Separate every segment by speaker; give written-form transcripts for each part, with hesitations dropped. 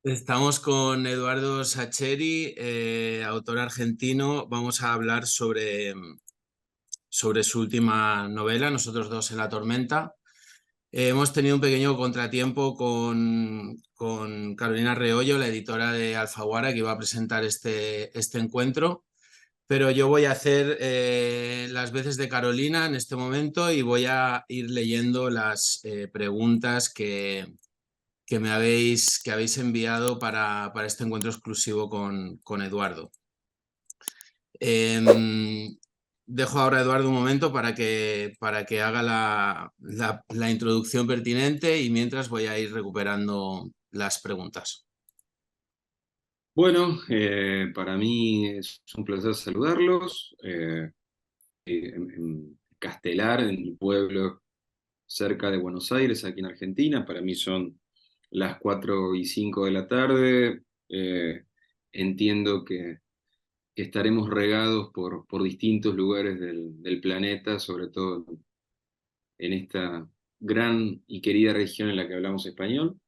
Speaker 1: Estamos con Eduardo Sacheri, autor argentino. Vamos a hablar sobre su última novela, Nosotros dos en la tormenta. Hemos tenido un pequeño contratiempo con Carolina Reollo, la editora de Alfaguara, que iba a presentar este encuentro, pero yo voy a hacer las veces de Carolina en este momento y voy a ir leyendo las preguntas que habéis enviado para este encuentro exclusivo con Eduardo. Dejo ahora a Eduardo un momento para que haga la introducción pertinente y mientras voy a ir recuperando las preguntas.
Speaker 2: Bueno, para mí es un placer saludarlos. En Castelar, en mi pueblo cerca de Buenos Aires, aquí en Argentina. Para mí son las 4:05 de la tarde. Entiendo que estaremos regados por distintos lugares del planeta, sobre todo en esta gran y querida región en la que hablamos español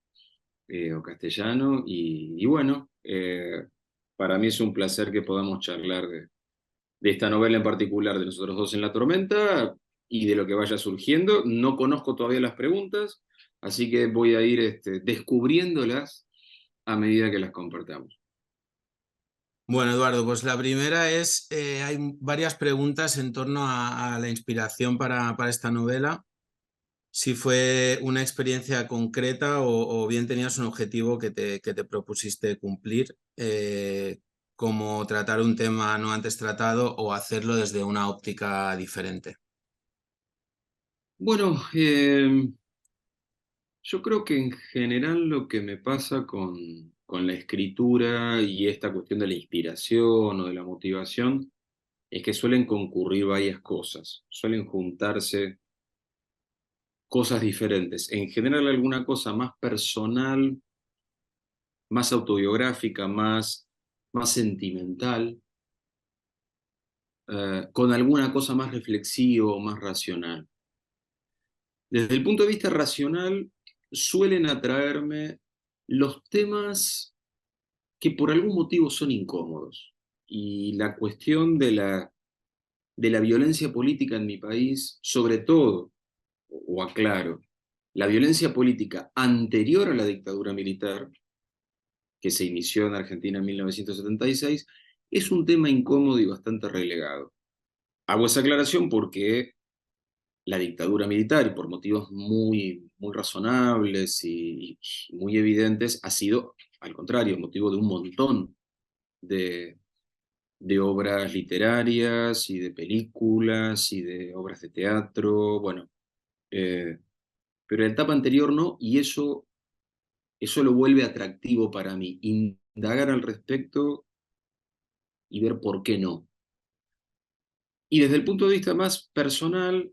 Speaker 2: o castellano. Y bueno, para mí es un placer que podamos charlar de esta novela en particular, de Nosotros dos en la tormenta, y de lo que vaya surgiendo. No conozco todavía las preguntas, así que voy a ir descubriéndolas a medida que las compartamos.
Speaker 1: Bueno, Eduardo, pues la primera es, hay varias preguntas en torno a la inspiración para esta novela. Si fue una experiencia concreta o bien tenías un objetivo que te propusiste cumplir, como tratar un tema no antes tratado o hacerlo desde una óptica diferente.
Speaker 2: Bueno, yo creo que en general lo que me pasa con la escritura y esta cuestión de la inspiración o de la motivación es que suelen concurrir varias cosas, suelen juntarse cosas diferentes. En general alguna cosa más personal, más autobiográfica, más sentimental, con alguna cosa más reflexiva o más racional. Desde el punto de vista racional, suelen atraerme los temas que por algún motivo son incómodos. Y la cuestión de la violencia política en mi país, sobre todo, o aclaro, la violencia política anterior a la dictadura militar, que se inició en Argentina en 1976, es un tema incómodo y bastante relegado. Hago esa aclaración porque la dictadura militar, y por motivos muy razonables y muy evidentes, ha sido, al contrario, motivo de un montón de, de obras literarias y de películas y de obras de teatro, bueno, eh, pero la etapa anterior no, y eso lo vuelve atractivo para mí, indagar al respecto y ver por qué no. Y desde el punto de vista más personal,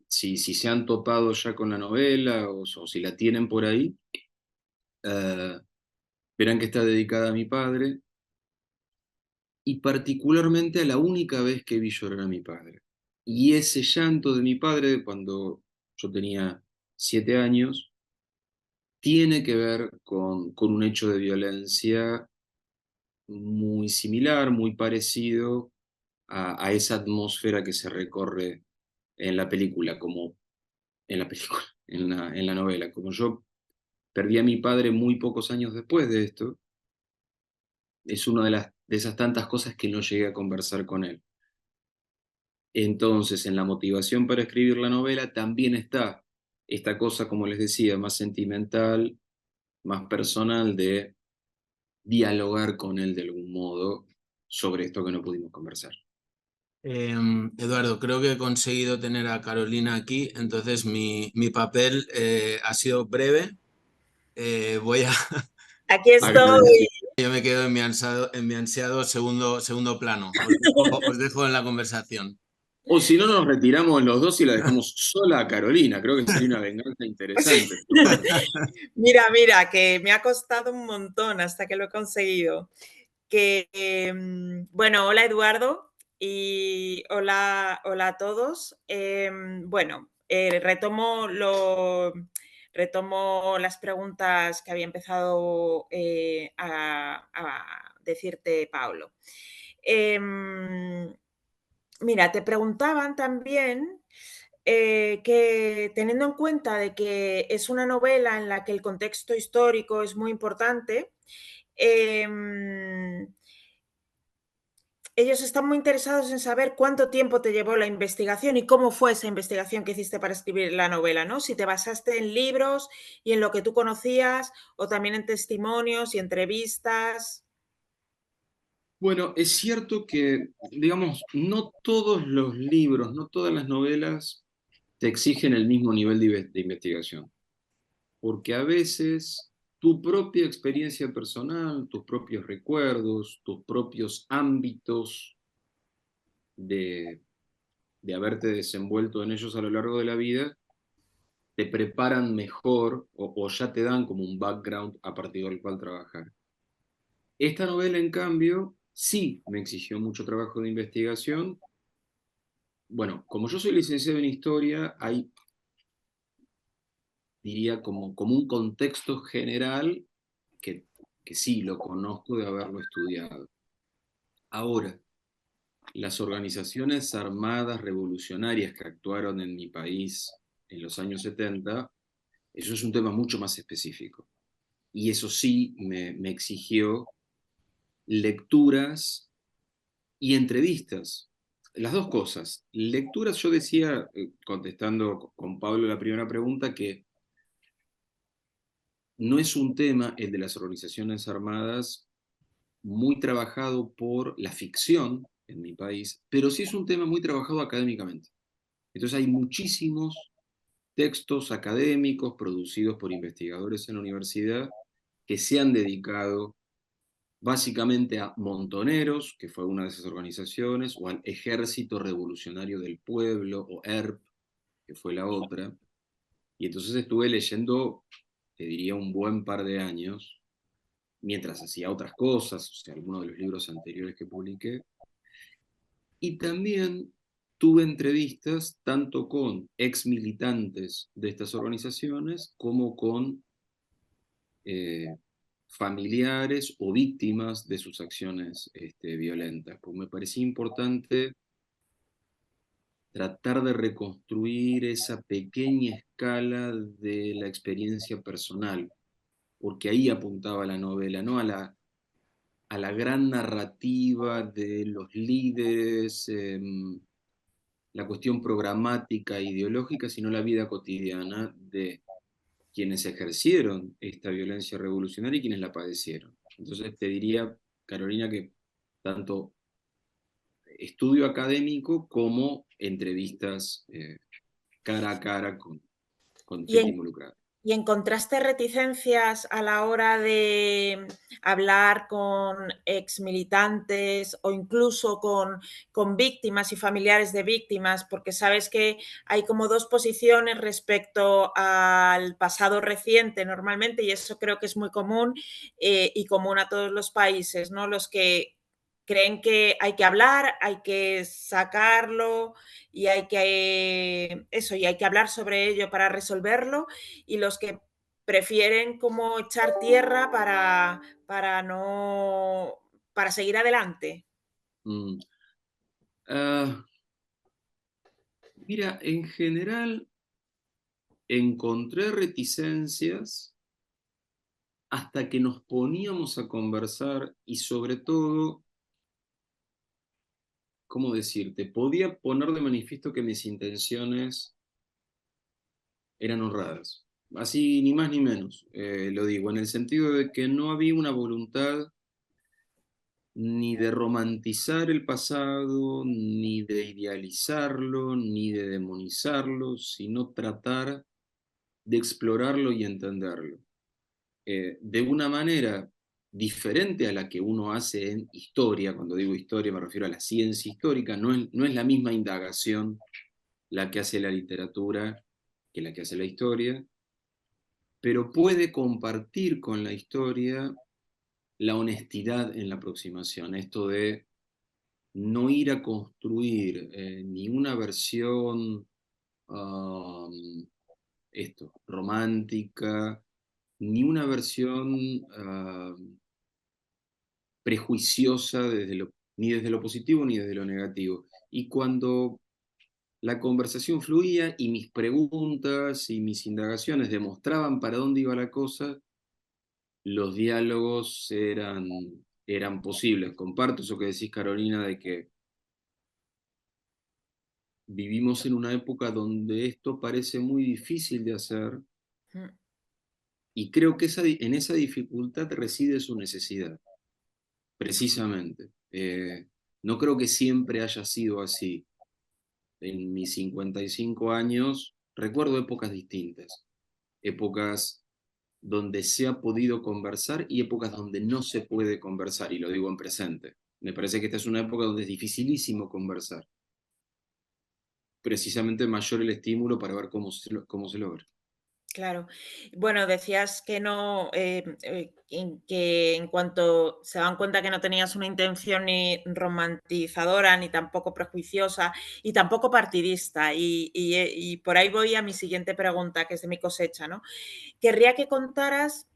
Speaker 2: si se han topado ya con la novela o si la tienen por ahí, eh, verán que está dedicada a mi padre y particularmente a la única vez que vi llorar a mi padre. Y ese llanto de mi padre, cuando yo tenía 7 años, tiene que ver con un hecho de violencia muy similar, muy parecido a esa atmósfera que se recorre en la película, como en la película, en la novela. Como yo perdí a mi padre muy pocos años después de esto, es una de esas tantas cosas que no llegué a conversar con él. Entonces, en la motivación para escribir la novela también está esta cosa, como les decía, más sentimental, más personal, de dialogar con él de algún modo sobre esto que no pudimos conversar.
Speaker 1: Eduardo, creo que he conseguido tener a Carolina aquí, entonces mi papel ha sido breve. Voy a,
Speaker 3: Aquí estoy.
Speaker 2: Agradecido.
Speaker 1: yo me quedo en mi ansiado segundo plano. Os dejo en la conversación.
Speaker 2: O si no, nos retiramos los dos y la dejamos sola a Carolina. Creo que sería una venganza interesante. Pero bueno,
Speaker 3: Mira, que me ha costado un montón hasta que lo he conseguido. Bueno, hola Eduardo y hola a todos. Bueno, retomo retomo las preguntas que había empezado a decirte Pablo. Mira, te preguntaban también que teniendo en cuenta de que es una novela en la que el contexto histórico es muy importante, ellos están muy interesados en saber cuánto tiempo te llevó la investigación y cómo fue esa investigación que hiciste para escribir la novela, ¿no? Si te basaste en libros y en lo que tú conocías o también en testimonios y entrevistas.
Speaker 2: Bueno, es cierto que, digamos, no todos los libros, no todas las novelas te exigen el mismo nivel de investigación, porque a veces tu propia experiencia personal, tus propios recuerdos, tus propios ámbitos de, de haberte desenvuelto en ellos a lo largo de la vida, te preparan mejor o ya te dan como un background a partir del cual trabajar. Esta novela, en cambio, sí me exigió mucho trabajo de investigación. Bueno, como yo soy licenciado en historia, hay, diría, como un contexto general que, que sí lo conozco de haberlo estudiado. Ahora, las organizaciones armadas revolucionarias que actuaron en mi país en los años 70, eso es un tema mucho más específico. Y eso sí me exigió lecturas y entrevistas. Las dos cosas. Lecturas, yo decía, contestando con Pablo la primera pregunta, que no es un tema, el de las organizaciones armadas, muy trabajado por la ficción en mi país, pero sí es un tema muy trabajado académicamente. Entonces hay muchísimos textos académicos producidos por investigadores en la universidad que se han dedicado básicamente a Montoneros, que fue una de esas organizaciones, o al Ejército Revolucionario del Pueblo, o ERP, que fue la otra. Y entonces estuve leyendo, te diría, un buen par de años, mientras hacía otras cosas, o sea, algunos de los libros anteriores que publiqué. Y también tuve entrevistas tanto con ex militantes de estas organizaciones como con eh, familiares o víctimas de sus acciones violentas. Pues me parecía importante tratar de reconstruir esa pequeña escala de la experiencia personal, porque ahí apuntaba la novela, no a la gran narrativa de los líderes, la cuestión programática, ideológica, sino la vida cotidiana de quienes ejercieron esta violencia revolucionaria y quienes la padecieron. Entonces te diría, Carolina, que tanto estudio académico como entrevistas cara a cara con
Speaker 3: ¿Y,
Speaker 2: gente
Speaker 3: en,
Speaker 2: involucrada.
Speaker 3: ¿Y encontraste reticencias a la hora de hablar con exmilitantes o incluso con víctimas y familiares de víctimas? Porque sabes que hay como dos posiciones respecto al pasado reciente normalmente, y eso creo que es muy común y común a todos los países, ¿no? Los que creen que hay que hablar, hay que sacarlo y hay que eso, y hay que hablar sobre ello para resolverlo, y los que prefieren como echar tierra para no para seguir adelante.
Speaker 2: Mm. Uh, Mira, en general encontré reticencias hasta que nos poníamos a conversar y sobre todo, ¿cómo decirte? Podía poner de manifiesto que mis intenciones eran honradas. Así, ni más ni menos, lo digo, en el sentido de que no había una voluntad ni de romantizar el pasado, ni de idealizarlo, ni de demonizarlo, sino tratar de explorarlo y entenderlo. De una manera diferente a la que uno hace en historia, cuando digo historia me refiero a la ciencia histórica, no es la misma indagación la que hace la literatura que la que hace la historia, pero puede compartir con la historia la honestidad en la aproximación, esto de no ir a construir ni una versión um, esto, romántica, ni una versión prejuiciosa ni desde lo positivo ni desde lo negativo. Y cuando la conversación fluía y mis preguntas y mis indagaciones demostraban para dónde iba la cosa, los diálogos eran posibles. Comparto eso que decís, Carolina, de que vivimos en una época donde esto parece muy difícil de hacer, y creo que en esa dificultad reside su necesidad, precisamente. No creo que siempre haya sido así. En mis 55 años recuerdo épocas distintas, épocas donde se ha podido conversar y épocas donde no se puede conversar, y lo digo en presente. Me parece que esta es una época donde es dificilísimo conversar. Precisamente mayor el estímulo para ver cómo se logra.
Speaker 3: Claro. Bueno, decías que no, que en cuanto se dan cuenta que no tenías una intención ni romantizadora, ni tampoco prejuiciosa, y tampoco partidista. Y por ahí voy a mi siguiente pregunta, que es de mi cosecha, ¿no? Querría que contaras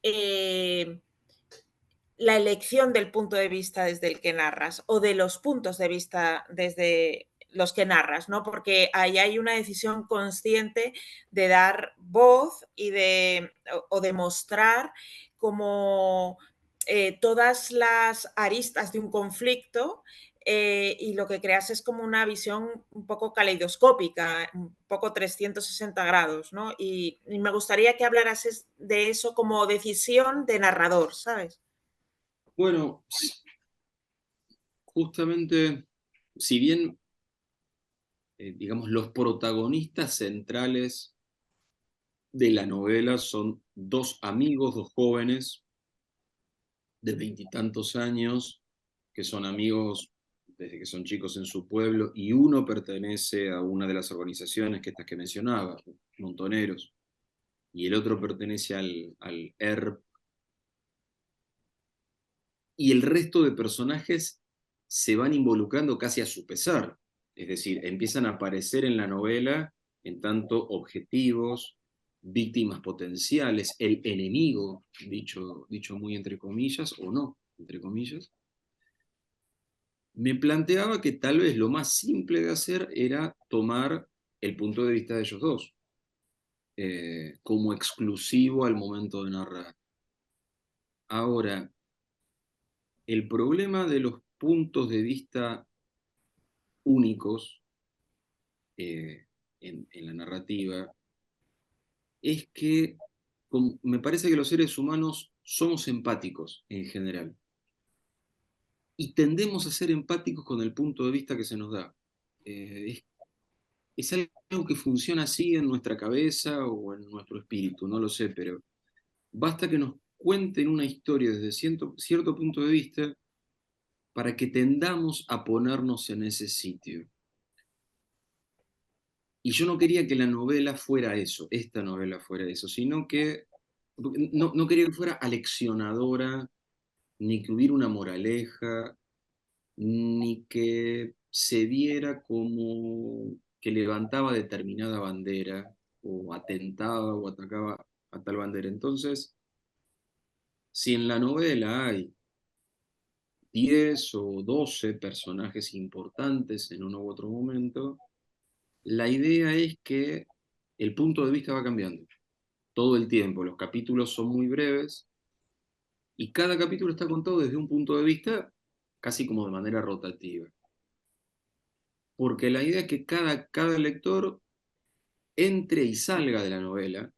Speaker 3: la elección del punto de vista desde el que narras, o de los puntos de vista desde los que narras, ¿no? Porque ahí hay una decisión consciente de dar voz y o de mostrar como todas las aristas de un conflicto, y lo que creas es como una visión un poco caleidoscópica, un poco 360 grados, ¿no? Y me gustaría que hablaras de eso como decisión de narrador, ¿sabes?
Speaker 2: Bueno, justamente, si bien, digamos, los protagonistas centrales de la novela son dos amigos, dos jóvenes de veintitantos años, que son amigos desde que son chicos en su pueblo, y uno pertenece a una de las organizaciones que mencionaba, Montoneros, y el otro pertenece al ERP, y el resto de personajes se van involucrando casi a su pesar, es decir, empiezan a aparecer en la novela en tanto objetivos, víctimas potenciales, el enemigo, dicho muy entre comillas, o no, entre comillas. Me planteaba que tal vez lo más simple de hacer era tomar el punto de vista de ellos dos, como exclusivo al momento de narrar. Ahora, el problema de los puntos de vista únicos en la narrativa es que me parece que los seres humanos somos empáticos en general y tendemos a ser empáticos con el punto de vista que se nos da. Es algo que funciona así en nuestra cabeza o en nuestro espíritu, no lo sé, pero basta que nos cuenten una historia desde cierto punto de vista para que tendamos a ponernos en ese sitio. Y yo no quería que la novela fuera eso, esta novela fuera eso, sino que no quería que fuera aleccionadora, ni que hubiera una moraleja, ni que se viera como que levantaba determinada bandera, o atentaba o atacaba a tal bandera. Entonces, si en la novela hay 10 o 12 personajes importantes en uno u otro momento, la idea es que el punto de vista va cambiando todo el tiempo. Los capítulos son muy breves y cada capítulo está contado desde un punto de vista casi como de manera rotativa. Porque la idea es que cada lector entre y salga de la novela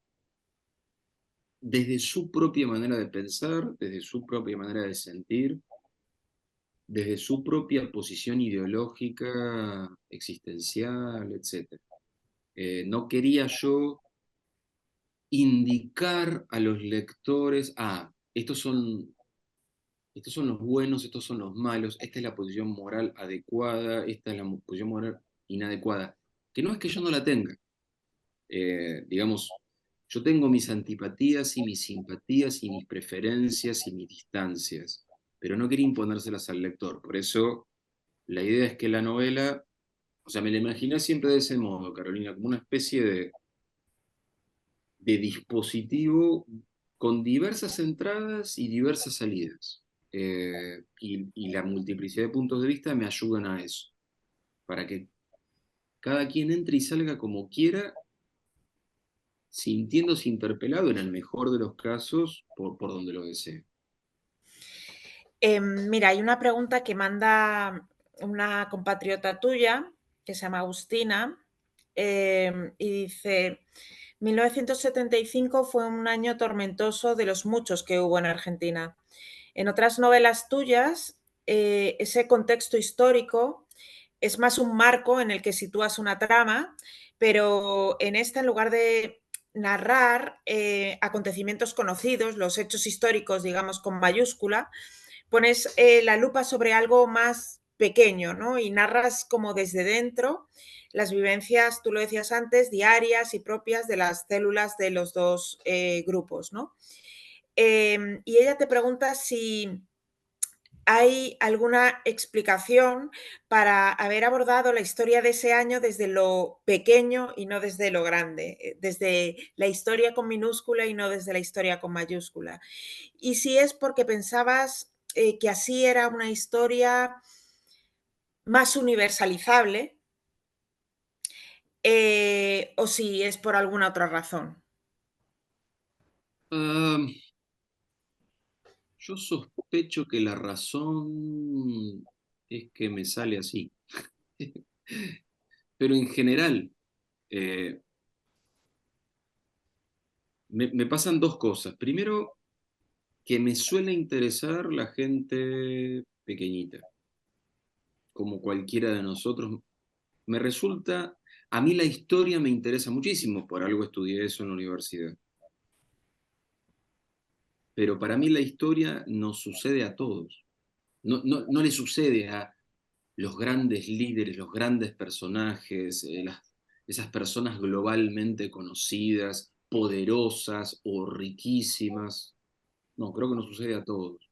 Speaker 2: desde su propia manera de pensar, desde su propia manera de sentir, desde su propia posición ideológica, existencial, etc. No quería yo indicar a los lectores, estos son los buenos, estos son los malos, esta es la posición moral adecuada, esta es la posición moral inadecuada. Que no es que yo no la tenga. Digamos, yo tengo mis antipatías y mis simpatías y mis preferencias y mis distancias, pero no quería imponérselas al lector. Por eso la idea es que la novela, o sea, me la imaginé siempre de ese modo, Carolina, como una especie de dispositivo con diversas entradas y diversas salidas. Y la multiplicidad de puntos de vista me ayudan a eso, para que cada quien entre y salga como quiera, sintiéndose interpelado en el mejor de los casos por donde lo desee.
Speaker 3: Mira, hay una pregunta que manda una compatriota tuya, que se llama Agustina, y dice: 1975 fue un año tormentoso de los muchos que hubo en Argentina. En otras novelas tuyas, ese contexto histórico es más un marco en el que sitúas una trama, pero en esta, en lugar de narrar acontecimientos conocidos, los hechos históricos, digamos, con mayúscula, pones la lupa sobre algo más pequeño, ¿no? Y narras como desde dentro las vivencias, tú lo decías antes, diarias y propias de las células de los dos grupos, ¿no? Y ella te pregunta si hay alguna explicación para haber abordado la historia de ese año desde lo pequeño y no desde lo grande, desde la historia con minúscula y no desde la historia con mayúscula. Y si es porque pensabas que así era una historia más universalizable, o si es por alguna otra razón.
Speaker 2: Yo sospecho que la razón es que me sale así. Pero en general, eh, me pasan dos cosas. Primero, que me suele interesar la gente pequeñita, como cualquiera de nosotros. Me resulta, a mí la historia me interesa muchísimo, por algo estudié eso en la universidad. Pero para mí la historia nos sucede a todos. No le sucede a los grandes líderes, los grandes personajes, esas personas globalmente conocidas, poderosas o riquísimas. No, creo que nos sucede a todos.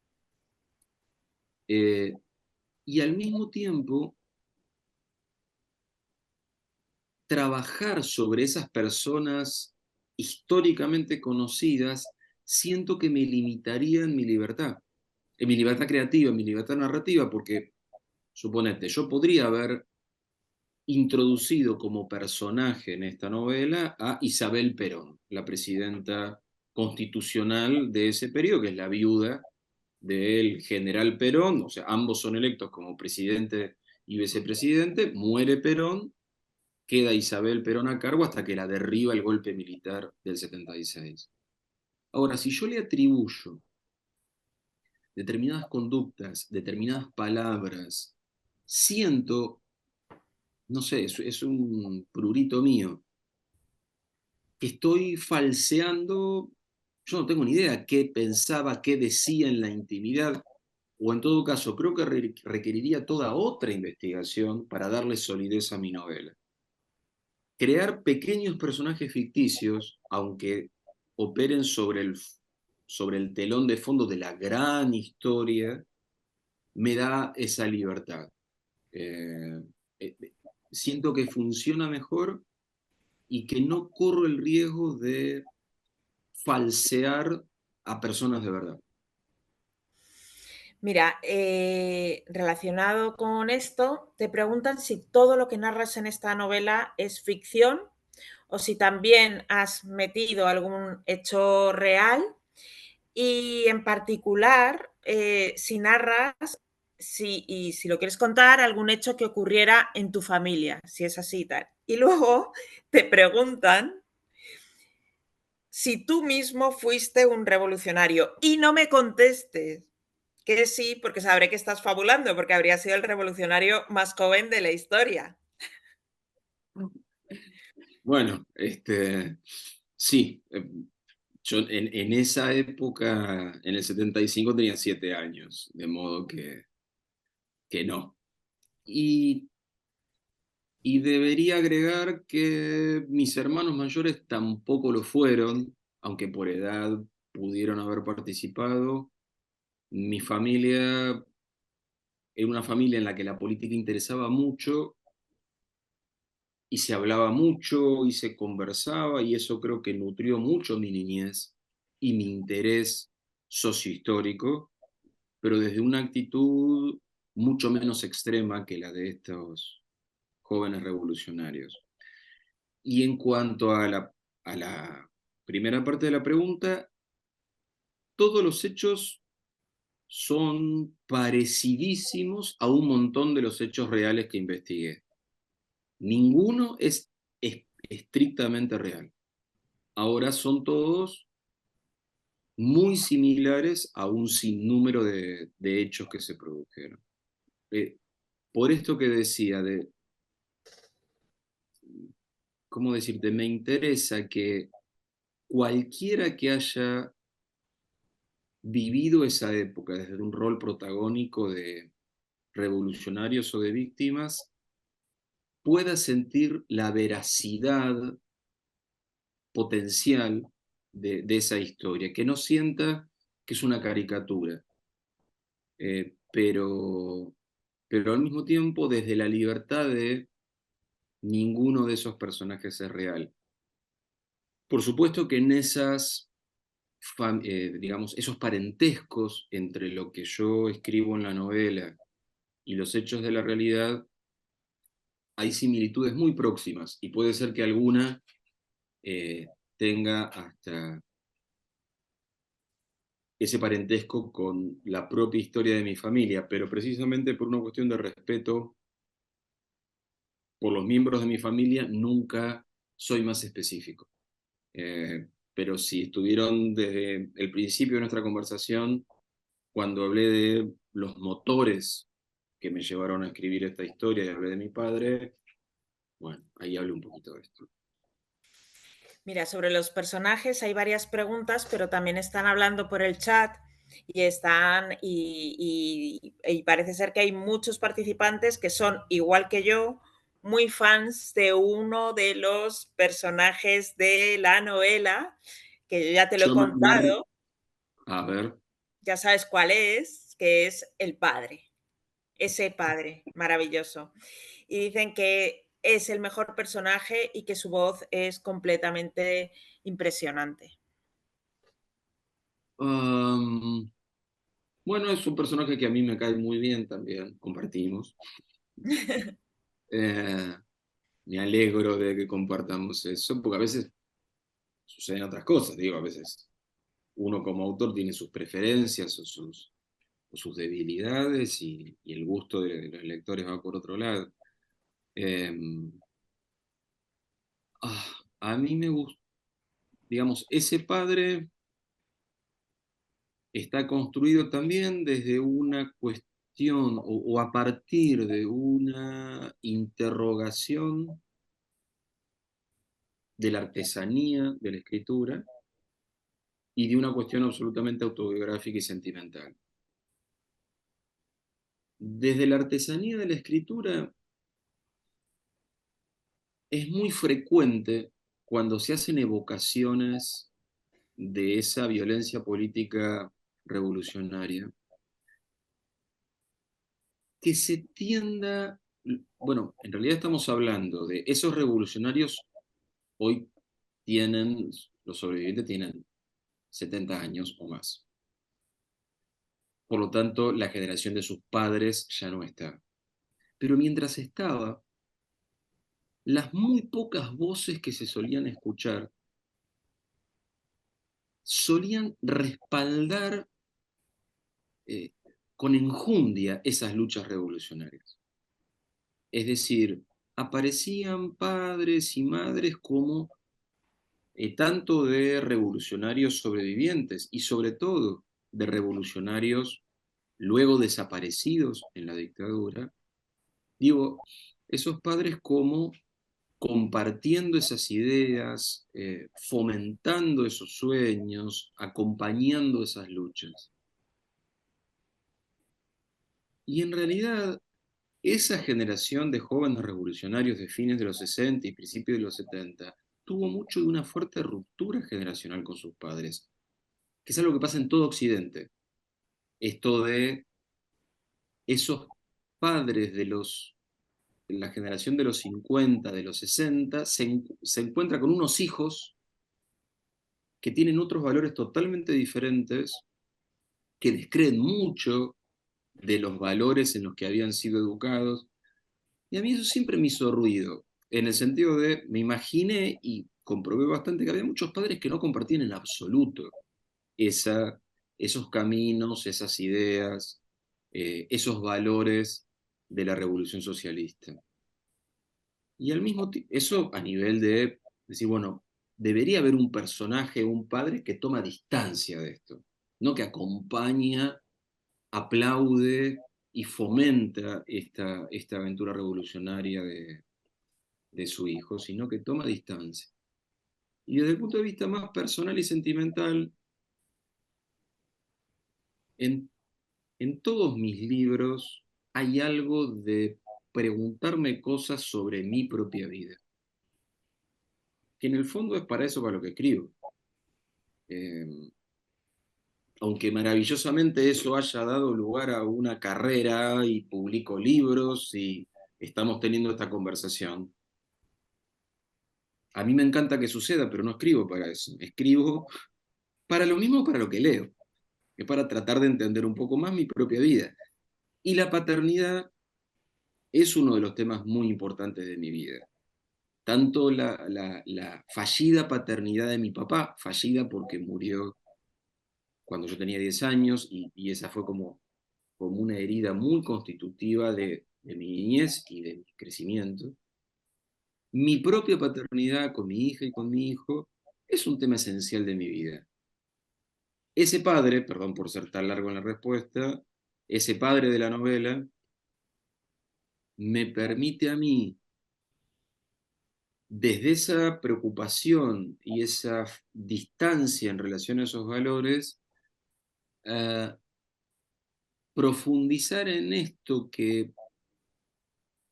Speaker 2: Y al mismo tiempo, trabajar sobre esas personas históricamente conocidas, siento que me limitaría en mi libertad creativa, en mi libertad narrativa, porque, suponete, yo podría haber introducido como personaje en esta novela a Isabel Perón, la presidenta constitucional de ese periodo, que es la viuda del general Perón, o sea, ambos son electos como presidente y vicepresidente, muere Perón, queda Isabel Perón a cargo hasta que la derriba el golpe militar del 76. Ahora, si yo le atribuyo determinadas conductas, determinadas palabras, siento, no sé, es un prurito mío, que estoy falseando, yo no tengo ni idea qué pensaba, qué decía en la intimidad, o en todo caso, creo que requeriría toda otra investigación para darle solidez a mi novela. Crear pequeños personajes ficticios, aunque operen sobre el telón de fondo de la gran historia, me da esa libertad. Eh, eh, Siento que funciona mejor y que no corro el riesgo de falsear a personas de verdad.
Speaker 3: Mira, relacionado con esto, te preguntan si todo lo que narras en esta novela es ficción o si también has metido algún hecho real y en particular si narras y si lo quieres contar, algún hecho que ocurriera en tu familia, si es así y tal. Y luego te preguntan si tú mismo fuiste un revolucionario y no me contestes que sí, porque sabré que estás fabulando, porque habría sido el revolucionario más joven de la historia.
Speaker 2: Bueno, sí, yo en esa época, en el 75, tenía 7 años, de modo que no. Y, y debería agregar que mis hermanos mayores tampoco lo fueron, aunque por edad pudieron haber participado. Mi familia era una familia en la que la política interesaba mucho, y se hablaba mucho y se conversaba, y eso creo que nutrió mucho mi niñez y mi interés sociohistórico, pero desde una actitud mucho menos extrema que la de estos jóvenes revolucionarios. Y en cuanto a la primera parte de la pregunta, todos los hechos son parecidísimos a un montón de los hechos reales que investigué. Ninguno es estrictamente real. Ahora son todos muy similares a un sinnúmero de hechos que se produjeron. Por esto que decía, ¿cómo decirte? Me interesa que cualquiera que haya vivido esa época desde un rol protagónico de revolucionarios o de víctimas, pueda sentir la veracidad potencial de esa historia, que no sienta que es una caricatura, pero al mismo tiempo desde la libertad de ninguno de esos personajes es real. Por supuesto que en digamos, esos parentescos entre lo que yo escribo en la novela y los hechos de la realidad, hay similitudes muy próximas y puede ser que alguna tenga hasta ese parentesco con la propia historia de mi familia, pero precisamente por una cuestión de respeto por los miembros de mi familia, nunca soy más específico. Pero si estuvieron desde el principio de nuestra conversación, cuando hablé de los motores que me llevaron a escribir esta historia y hablé de mi padre, bueno, ahí hablo un poquito de esto.
Speaker 3: Mira, sobre los personajes hay varias preguntas, pero también están hablando por el chat y parece ser que hay muchos participantes que son, igual que yo, muy fans de uno de los personajes de la novela, que yo ya te lo he
Speaker 2: Yo
Speaker 3: contado,
Speaker 2: a ver.
Speaker 3: ya sabes cuál es, que es el padre, ese padre maravilloso. Y dicen que es el mejor personaje y que su voz es completamente impresionante.
Speaker 2: Bueno, es un personaje que a mí me cae muy bien también, compartimos. Eh, Me alegro de que compartamos eso, porque a veces suceden otras cosas, digo, a veces uno como autor tiene sus preferencias o sus debilidades y el gusto de los lectores va por otro lado. Eh, a mí me gusta, digamos, ese padre está construido también desde una cuestión o a partir de una interrogación de la artesanía de la escritura y de una cuestión absolutamente autobiográfica y sentimental. Desde la artesanía de la escritura es muy frecuente cuando se hacen evocaciones de esa violencia política revolucionaria, que se tienda, bueno, en realidad estamos hablando de esos revolucionarios, hoy tienen, los sobrevivientes tienen 70 años o más. Por lo tanto, la generación de sus padres ya no está. Pero mientras estaba, las muy pocas voces que se solían escuchar solían respaldar eh, con enjundia esas luchas revolucionarias. Es decir, aparecían padres y madres como tanto de revolucionarios sobrevivientes y sobre todo de revolucionarios luego desaparecidos en la dictadura, digo, esos padres como compartiendo esas ideas, fomentando esos sueños, acompañando esas luchas. Y en realidad, esa generación de jóvenes revolucionarios de fines de los 60 y principios de los 70 tuvo mucho de una fuerte ruptura generacional con sus padres, que es algo que pasa en todo Occidente. Esto de esos padres de los la generación de los 50, de los 60, se encuentra con unos hijos que tienen otros valores totalmente diferentes, que descreen mucho de los valores en los que habían sido educados. Y a mí eso siempre me hizo ruido, en el sentido de, me imaginé y comprobé bastante que había muchos padres que no compartían en absoluto esa, esos caminos, esas ideas, esos valores de la revolución socialista. Y al mismo tiempo, eso a nivel de decir, bueno, debería haber un personaje, un padre que toma distancia de esto, no que acompaña, aplaude y fomenta esta aventura revolucionaria de su hijo, sino que toma distancia. Y desde el punto de vista más personal y sentimental, en, en todos mis libros hay algo de preguntarme cosas sobre mi propia vida, que en el fondo es para eso para lo que escribo. Eh, Aunque maravillosamente eso haya dado lugar a una carrera y publico libros y estamos teniendo esta conversación, a mí me encanta que suceda, pero no escribo para eso. Escribo para lo mismo para lo que leo, que es para tratar de entender un poco más mi propia vida. Y la paternidad es uno de los temas muy importantes de mi vida. Tanto la fallida paternidad de mi papá, fallida porque murió cuando yo tenía 10 años y esa fue como una herida muy constitutiva de mi niñez y de mi crecimiento. Mi propia paternidad con mi hija y con mi hijo es un tema esencial de mi vida. Ese padre, perdón por ser tan largo en la respuesta, ese padre de la novela me permite a mí, desde esa preocupación y esa distancia en relación a esos valores, uh, profundizar en esto que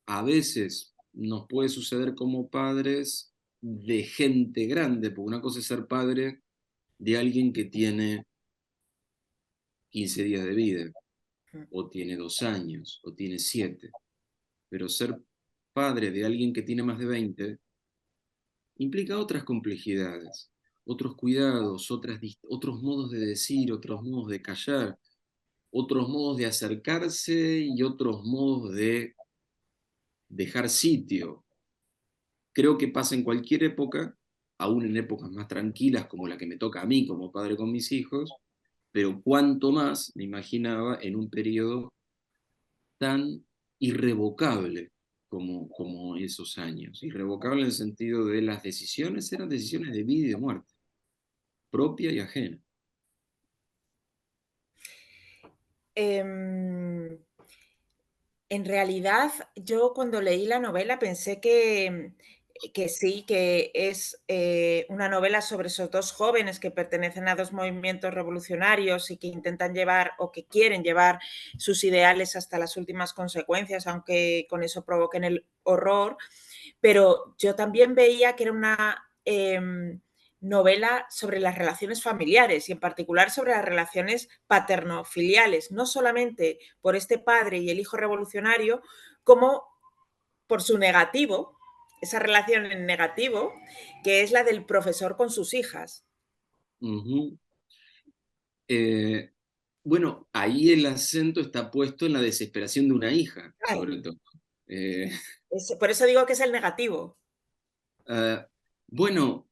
Speaker 2: a veces nos puede suceder como padres de gente grande, porque una cosa es ser padre de alguien que tiene 15 días de vida, o tiene 2 años, o tiene 7, pero ser padre de alguien que tiene más de 20 implica otras complejidades, otros cuidados, otros modos de decir, otros modos de callar, otros modos de acercarse y otros modos de dejar sitio. Creo que pasa en cualquier época, aún en épocas más tranquilas como la que me toca a mí como padre con mis hijos, pero cuánto más me imaginaba en un periodo tan irrevocable como esos años. Irrevocable en el sentido de las decisiones eran decisiones de vida y de muerte, propia y ajena.
Speaker 3: En realidad, yo cuando leí la novela pensé que sí, que es una novela sobre esos dos jóvenes que pertenecen a dos movimientos revolucionarios y que intentan llevar o que quieren llevar sus ideales hasta las últimas consecuencias, aunque con eso provoquen el horror. Pero yo también veía que era una novela sobre las relaciones familiares y en particular sobre las relaciones paterno-filiales, no solamente por este padre y el hijo revolucionario, como por su negativo, esa relación en negativo, que es la del profesor con sus hijas.
Speaker 2: Uh-huh. Bueno, ahí el acento está puesto en la desesperación de una hija,
Speaker 3: Claro.
Speaker 2: sobre todo. Eh,
Speaker 3: Por eso digo que es el negativo.
Speaker 2: Bueno,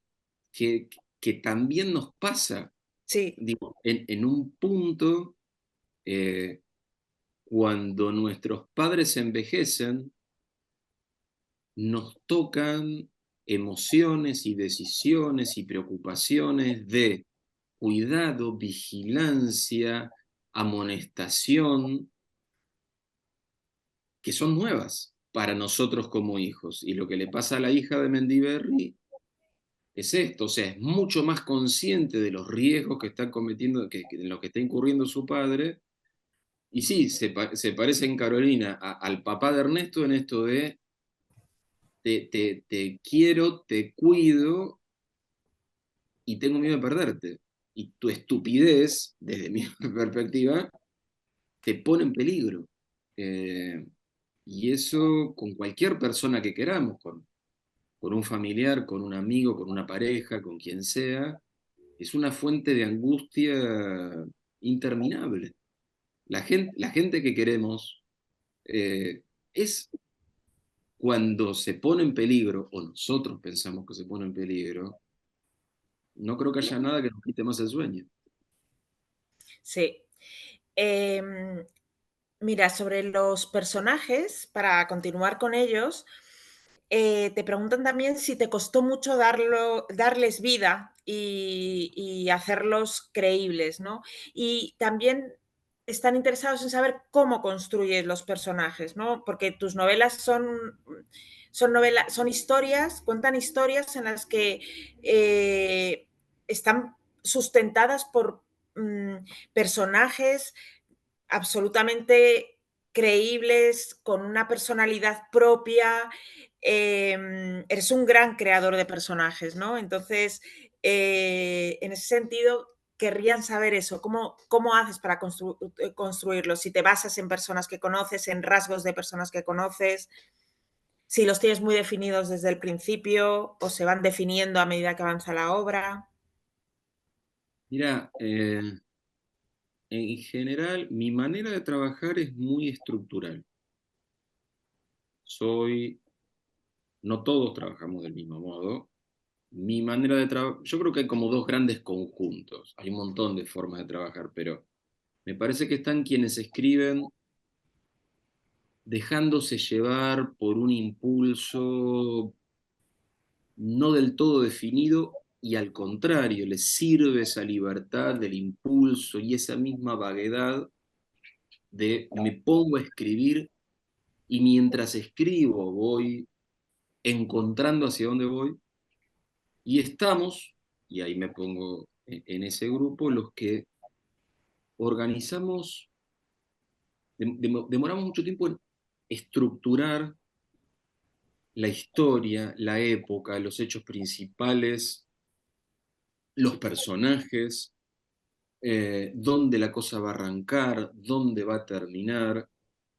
Speaker 2: que también nos pasa,
Speaker 3: Sí.
Speaker 2: digo, en un punto, cuando nuestros padres envejecen, nos tocan emociones y decisiones y preocupaciones de cuidado, vigilancia, amonestación, que son nuevas para nosotros como hijos. Y lo que le pasa a la hija de Mendiberri es esto, o sea, es mucho más consciente de los riesgos que está cometiendo, en los que está incurriendo su padre. Y sí, se parece en Carolina al papá de Ernesto en esto de te quiero, te cuido y tengo miedo de perderte. Y tu estupidez, desde mi perspectiva, te pone en peligro. Y eso con cualquier persona que queramos, con un familiar, con un amigo, con una pareja, con quien sea, es una fuente de angustia interminable. La gente que queremos es cuando se pone en peligro, o nosotros pensamos que se pone en peligro, no creo que haya nada que nos quite más el sueño.
Speaker 3: Sí. Mira, sobre los personajes, para continuar con ellos, te preguntan también si te costó mucho darles vida y hacerlos creíbles, ¿no? Y también están interesados en saber cómo construyes los personajes, ¿no? Porque tus novelas son historias, cuentan historias en las que están sustentadas por personajes absolutamente creíbles, con una personalidad propia. Eres un gran creador de personajes, ¿no? Entonces, en ese sentido, querrían saber eso, cómo haces para construirlos, si te basas en personas que conoces, en rasgos de personas que conoces, si los tienes muy definidos desde el principio o se van definiendo a medida que avanza la obra.
Speaker 2: Mira, en general, mi manera de trabajar es muy estructural. No todos trabajamos del mismo modo. Mi manera de trabajar, yo creo que hay como dos grandes conjuntos. Hay un montón de formas de trabajar, pero me parece que están quienes escriben dejándose llevar por un impulso no del todo definido y al contrario, les sirve esa libertad del impulso y esa misma vaguedad de me pongo a escribir y mientras escribo voy encontrando hacia dónde voy y estamos, y ahí me pongo en ese grupo, los que organizamos, demoramos mucho tiempo en estructurar la historia, la época, los hechos principales, los personajes, dónde la cosa va a arrancar, dónde va a terminar,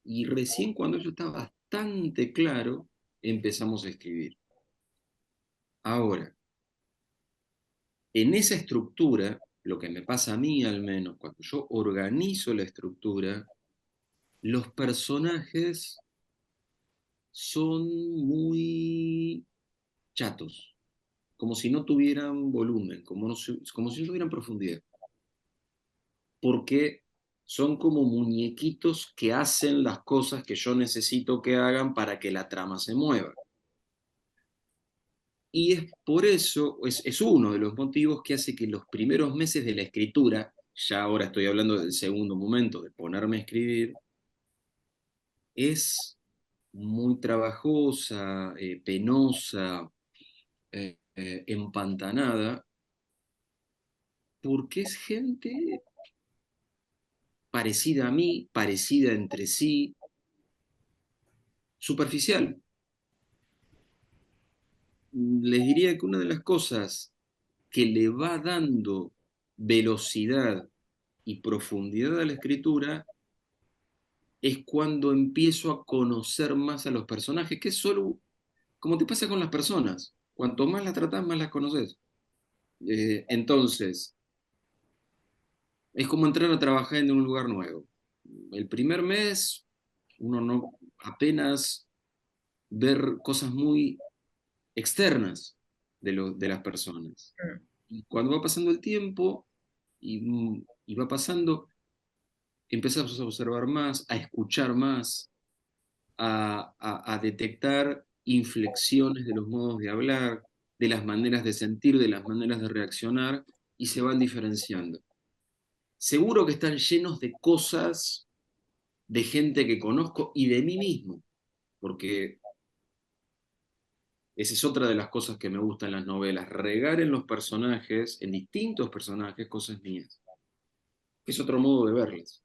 Speaker 2: y recién cuando eso está bastante claro, empezamos a escribir. Ahora, en esa estructura, lo que me pasa a mí al menos, cuando yo organizo la estructura, los personajes son muy chatos, como si no tuvieran volumen, como si no tuvieran profundidad, porque son como muñequitos que hacen las cosas que yo necesito que hagan para que la trama se mueva. Y es por eso, es uno de los motivos que hace que los primeros meses de la escritura, ya ahora estoy hablando del segundo momento de ponerme a escribir, es muy trabajosa, penosa, empantanada, porque es gente parecida a mí, parecida entre sí, superficial. Les diría que una de las cosas que le va dando velocidad y profundidad a la escritura es cuando empiezo a conocer más a los personajes, que es solo como te pasa con las personas. Cuanto más las tratas, más las conoces. Entonces, es como entrar a trabajar en un lugar nuevo. El primer mes, uno no apenas ver cosas muy externas de las personas. Y cuando va pasando el tiempo y va pasando, empezamos a observar más, a escuchar más, a detectar inflexiones de los modos de hablar, de las maneras de sentir, de las maneras de reaccionar, y se van diferenciando. Seguro que están llenos de cosas de gente que conozco y de mí mismo, porque esa es otra de las cosas que me gustan en las novelas, regar en los personajes, en distintos personajes, cosas mías. Es otro modo de verlas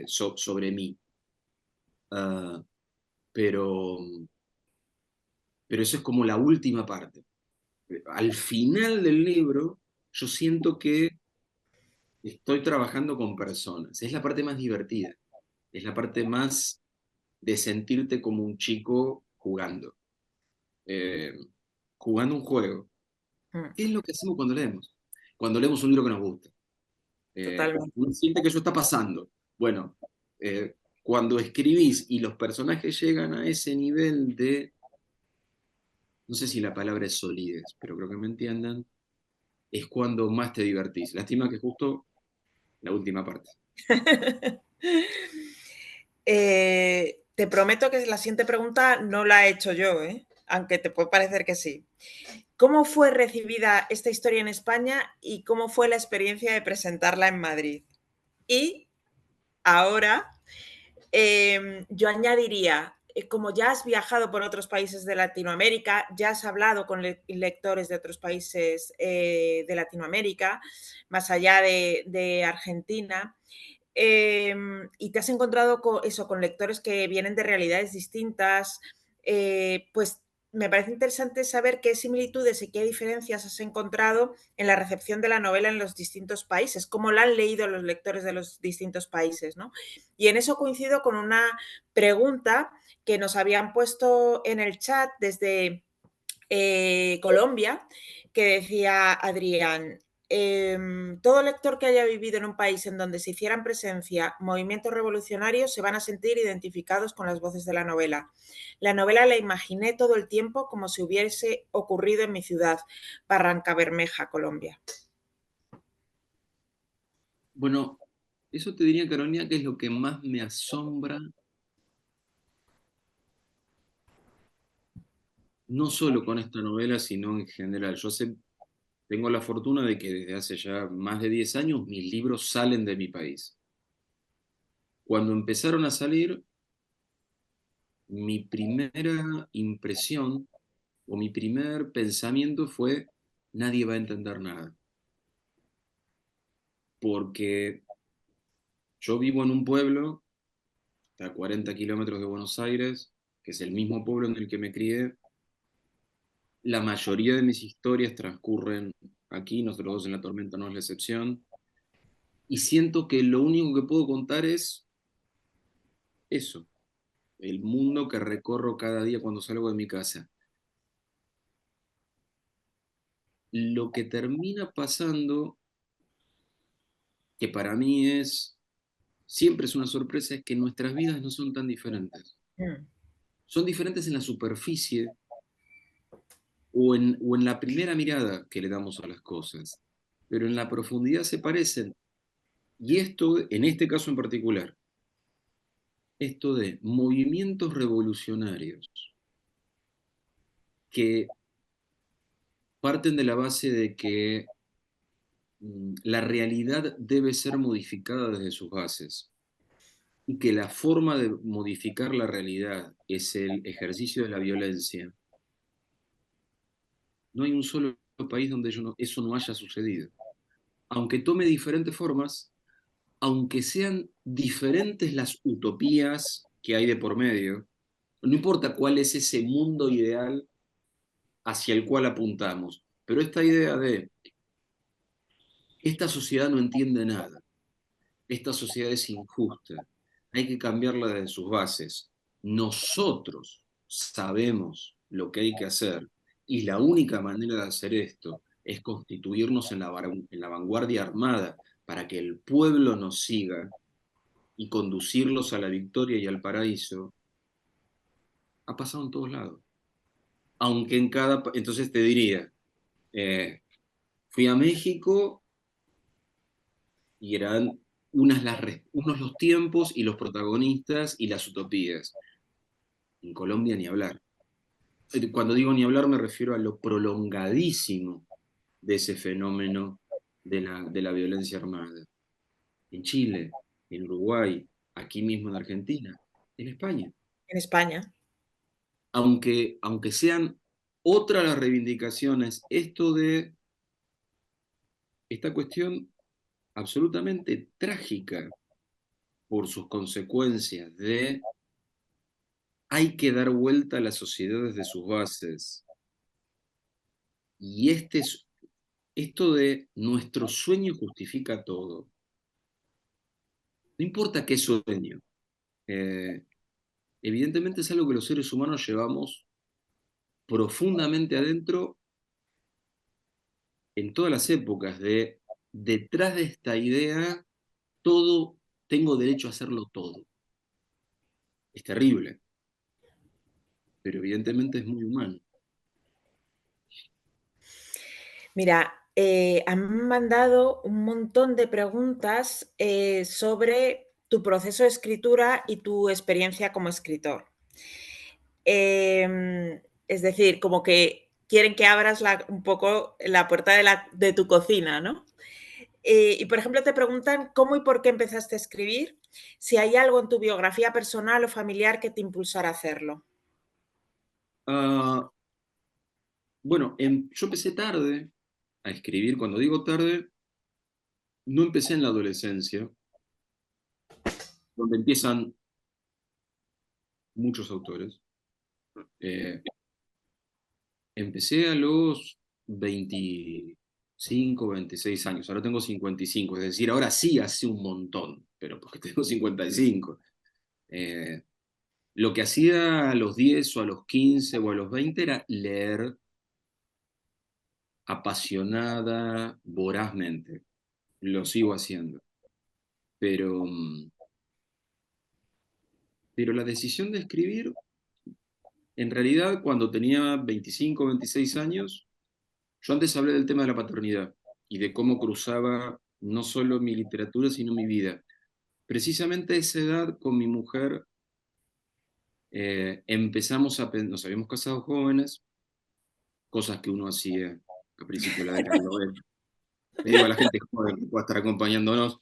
Speaker 2: sobre mí. Uh, pero, pero eso es como la última parte. Al final del libro, yo siento que estoy trabajando con personas. Es la parte más divertida, es la parte más de sentirte como un chico jugando. Jugando un juego. ¿Qué es lo que hacemos cuando leemos? Cuando leemos un libro que nos gusta.
Speaker 3: Totalmente.
Speaker 2: Uno siente que eso está pasando. Bueno, cuando escribís y los personajes llegan a ese nivel de, no sé si la palabra es solidez, pero creo que me entiendan, es cuando más te divertís. Lástima que justo la última parte.
Speaker 3: Te prometo que la siguiente pregunta no la he hecho yo, aunque te puede parecer que sí. ¿Cómo fue recibida esta historia en España y cómo fue la experiencia de presentarla en Madrid? Y ahora yo añadiría, como ya has viajado por otros países de Latinoamérica, ya has hablado con lectores de otros países de Latinoamérica, más allá de Argentina, y te has encontrado con lectores que vienen de realidades distintas, pues me parece interesante saber qué similitudes y qué diferencias has encontrado en la recepción de la novela en los distintos países, cómo la han leído los lectores de los distintos países, ¿no? Y en eso coincido con una pregunta que nos habían puesto en el chat desde Colombia, que decía Adrián, todo lector que haya vivido en un país en donde se hicieran presencia movimientos revolucionarios se van a sentir identificados con las voces de la novela. La novela la imaginé todo el tiempo como si hubiese ocurrido en mi ciudad, Barrancabermeja, Colombia.
Speaker 2: Bueno, eso te diría, Carolina, que es lo que más me asombra, no solo con esta novela, sino en general. Tengo la fortuna de que desde hace ya más de 10 años mis libros salen de mi país. Cuando empezaron a salir, mi primera impresión o mi primer pensamiento fue, nadie va a entender nada. Porque yo vivo en un pueblo, a 40 kilómetros de Buenos Aires, que es el mismo pueblo en el que me crié. La mayoría de mis historias transcurren aquí, nosotros dos en La Tormenta no es la excepción. Y siento que lo único que puedo contar es eso, el mundo que recorro cada día cuando salgo de mi casa. Lo que termina pasando, que para mí siempre es una sorpresa, es que nuestras vidas no son tan diferentes.
Speaker 3: Mm.
Speaker 2: Son diferentes en la superficie o en la primera mirada que le damos a las cosas, pero en la profundidad se parecen. Y esto, en este caso en particular, esto de movimientos revolucionarios que parten de la base de que la realidad debe ser modificada desde sus bases y que la forma de modificar la realidad es el ejercicio de la violencia. No hay un solo país donde eso no haya sucedido. Aunque tome diferentes formas, aunque sean diferentes las utopías que hay de por medio, no importa cuál es ese mundo ideal hacia el cual apuntamos, pero esta idea de esta sociedad no entiende nada, esta sociedad es injusta, hay que cambiarla desde sus bases. Nosotros sabemos lo que hay que hacer y la única manera de hacer esto es constituirnos en la vanguardia armada para que el pueblo nos siga y conducirlos a la victoria y al paraíso. Ha pasado en todos lados. Aunque en entonces te diría, fui a México y eran unos los tiempos y los protagonistas y las utopías. En Colombia ni hablar. Cuando digo ni hablar me refiero a lo prolongadísimo de ese fenómeno de la violencia armada. En Chile, en Uruguay, aquí mismo en Argentina, en España.
Speaker 3: En España.
Speaker 2: Aunque sean otras las reivindicaciones, esto de esta cuestión absolutamente trágica por sus consecuencias de hay que dar vuelta a la sociedad desde sus bases. Y esto de nuestro sueño justifica todo. No importa qué sueño. evidentemente es algo que los seres humanos llevamos profundamente adentro en todas las épocas, de detrás de esta idea, todo, tengo derecho a hacerlo todo. Es terrible, pero evidentemente es muy humano.
Speaker 3: Mira, han mandado un montón de preguntas sobre tu proceso de escritura y tu experiencia como escritor. Es decir, como que quieren que abras un poco la puerta de tu cocina, ¿no? Y, por ejemplo, te preguntan cómo y por qué empezaste a escribir, si hay algo en tu biografía personal o familiar que te impulsara a hacerlo.
Speaker 2: Bueno, yo empecé tarde a escribir. Cuando digo tarde, no empecé en la adolescencia, donde empiezan muchos autores. Empecé a los 25, 26 años. Ahora tengo 55, es decir, ahora sí hace un montón, pero porque tengo 55. Lo que hacía a los 10 o a los 15 o a los 20 era leer apasionada, vorazmente. Lo sigo haciendo. Pero, pero la decisión de escribir, en realidad, cuando tenía 25, 26 años, yo antes hablé del tema de la paternidad y de cómo cruzaba no solo mi literatura, sino mi vida. Precisamente a esa edad, con mi mujer, nos habíamos casado jóvenes, cosas que uno hacía a principios de la década del 90. Le digo a la gente joven que pueda estar acompañándonos,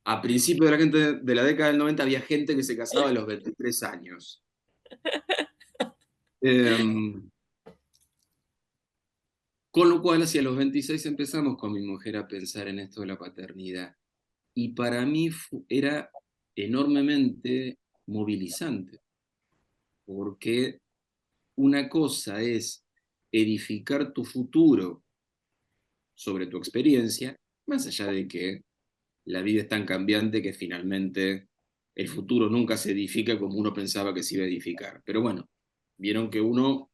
Speaker 2: a principios de de la década del 90 había gente que se casaba a los 23 años. Em, con lo cual, hacia los 26 empezamos con mi mujer a pensar en esto de la paternidad. Y para mí era enormemente movilizante, porque una cosa es edificar tu futuro sobre tu experiencia, más allá de que la vida es tan cambiante que finalmente el futuro nunca se edifica como uno pensaba que se iba a edificar. Pero bueno, vieron que uno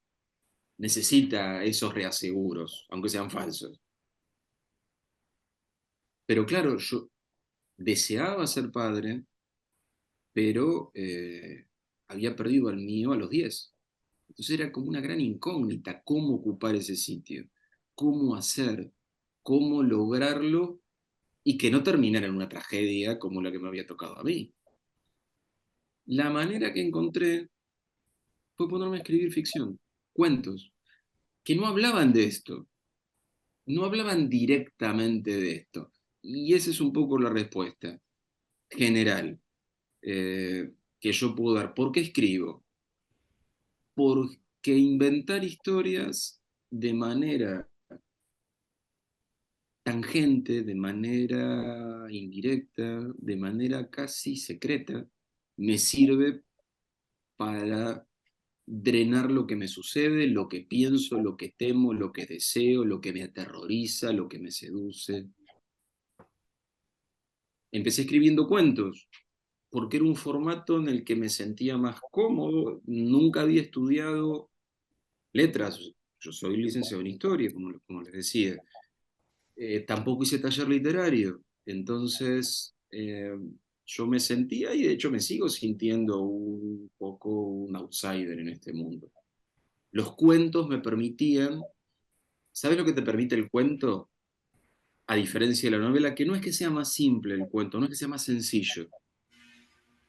Speaker 2: necesita esos reaseguros, aunque sean falsos. Pero claro, yo deseaba ser padre, pero había perdido al mío a los 10. Entonces era como una gran incógnita cómo ocupar ese sitio, cómo hacer, cómo lograrlo y que no terminara en una tragedia como la que me había tocado a mí. La manera que encontré fue ponerme a escribir ficción, cuentos, que no hablaban de esto, no hablaban directamente de esto. Y esa es un poco la respuesta general que yo puedo dar. ¿Por qué escribo? Porque inventar historias de manera tangente, de manera indirecta, de manera casi secreta, me sirve para drenar lo que me sucede, lo que pienso, lo que temo, lo que deseo, lo que me aterroriza, lo que me seduce. Empecé escribiendo cuentos, porque era un formato en el que me sentía más cómodo. Nunca había estudiado letras. Yo soy licenciado en historia, como les decía. Tampoco hice taller literario. Entonces, yo me sentía, y de hecho me sigo sintiendo un poco un outsider en este mundo. Los cuentos me permitían, ¿sabes lo que te permite el cuento? A diferencia de la novela, que no es que sea más simple el cuento, no es que sea más sencillo,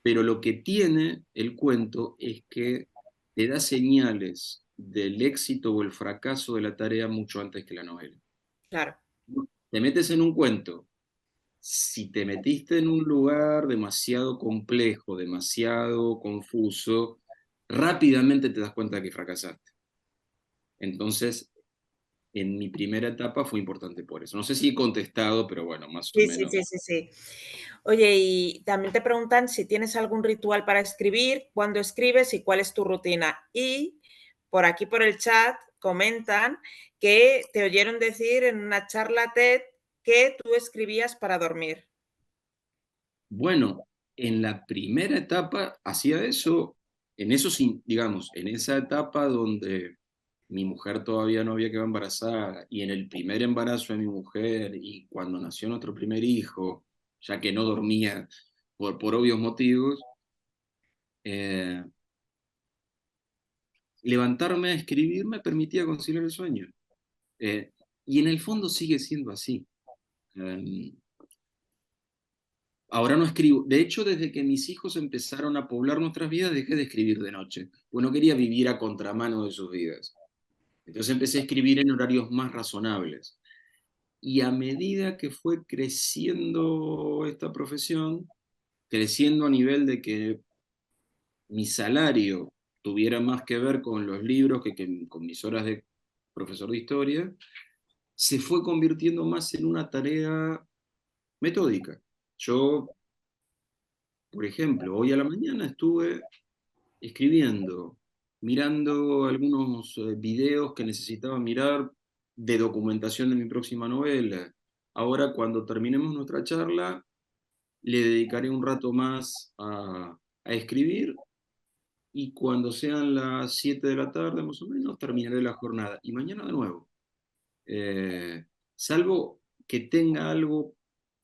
Speaker 2: pero lo que tiene el cuento es que te da señales del éxito o el fracaso de la tarea mucho antes que la novela.
Speaker 3: Claro.
Speaker 2: Te metes en un cuento, si te metiste en un lugar demasiado complejo, demasiado confuso, rápidamente te das cuenta que fracasaste. Entonces, en mi primera etapa fue importante por eso. No sé si he contestado, pero bueno, más o
Speaker 3: Sí, sí,
Speaker 2: menos.
Speaker 3: sí, sí, sí. Oye, y también te preguntan si tienes algún ritual para escribir, cuándo escribes y cuál es tu rutina. Y por aquí, por el chat, comentan que te oyeron decir en una charla TED que tú escribías para dormir.
Speaker 2: Bueno, en la primera etapa hacía eso en eso, digamos, en esa etapa donde mi mujer todavía no había quedado embarazada, y en el primer embarazo de mi mujer, y cuando nació nuestro primer hijo, ya que no dormía por obvios motivos, eh, levantarme a escribir me permitía conciliar el sueño. Y en el fondo sigue siendo así. Ahora no escribo. De hecho, desde que mis hijos empezaron a poblar nuestras vidas, dejé de escribir de noche, porque no quería vivir a contramano de sus vidas. Entonces empecé a escribir en horarios más razonables. Y a medida que fue creciendo esta profesión, creciendo a nivel de que mi salario tuviera más que ver con los libros que con mis horas de profesor de historia, se fue convirtiendo más en una tarea metódica. Yo, por ejemplo, hoy a la mañana estuve escribiendo, mirando algunos videos que necesitaba mirar de documentación de mi próxima novela. Ahora, cuando terminemos nuestra charla, le dedicaré un rato más a escribir, y cuando sean las 7 de la tarde, más o menos, terminaré la jornada. Y mañana de nuevo. Salvo que tenga algo